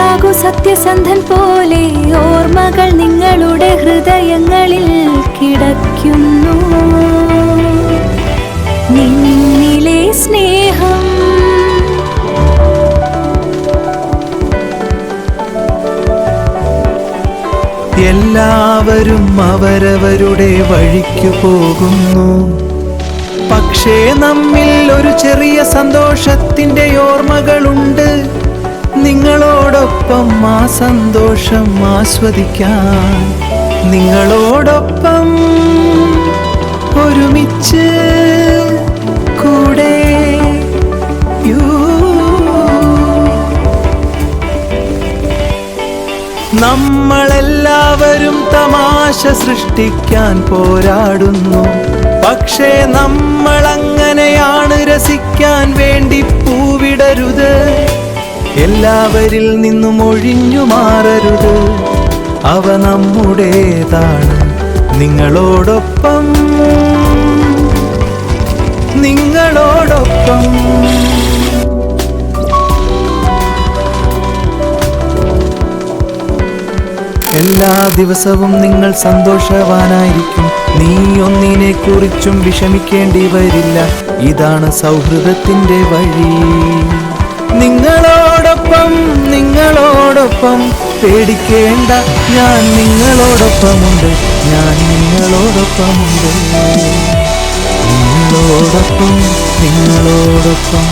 നിങ്ങളാകൂ സത്യസന്ധൻ പോലെ, ഓർമ്മകൾ നിങ്ങളുടെ ഹൃദയങ്ങളിൽ കിടക്കുന്നു. നിന്നിലെ സ്നേഹം എല്ലാവരും അവരവരുടെ വഴിക്കു പോകുന്നു. പക്ഷേ നമ്മിൽ ഒരു ചെറിയ സന്തോഷത്തിന്റെ ഓർമ്മകളുണ്ട്. നിങ്ങളോടൊപ്പം ആ സന്തോഷം ആസ്വദിക്കാൻ, നിങ്ങളോടൊപ്പം ഒരുമിച്ച് കൂടെ. നമ്മളെല്ലാവരും തമാശ സൃഷ്ടിക്കാൻ പോരാടുന്നു. പക്ഷേ നമ്മളങ്ങനെയാണ് രസിക്കാൻ വേണ്ടി പൂവിടരുത്. എല്ലാവരിൽ നിന്നും ഒഴിഞ്ഞു മാറരുത്. അവ നമ്മുടേതാണ്. നിങ്ങളോടൊപ്പം നിങ്ങളോടൊപ്പം എല്ലാ ദിവസവും നിങ്ങൾ സന്തോഷവാനായിരിക്കും. നീ ഒന്നിനെ കുറിച്ചും വിഷമിക്കേണ്ടി വരില്ല. ഇതാണ് സൗഹൃദത്തിന്റെ വഴി. നിങ്ങളോടൊപ്പം നിങ്ങളോടൊപ്പം പേടിക്കേണ്ട, ഞാൻ നിങ്ങളോടൊപ്പമുണ്ട്. ഞാൻ നിങ്ങളോടൊപ്പമുണ്ട്. നിങ്ങളോടൊപ്പം നിങ്ങളോടൊപ്പം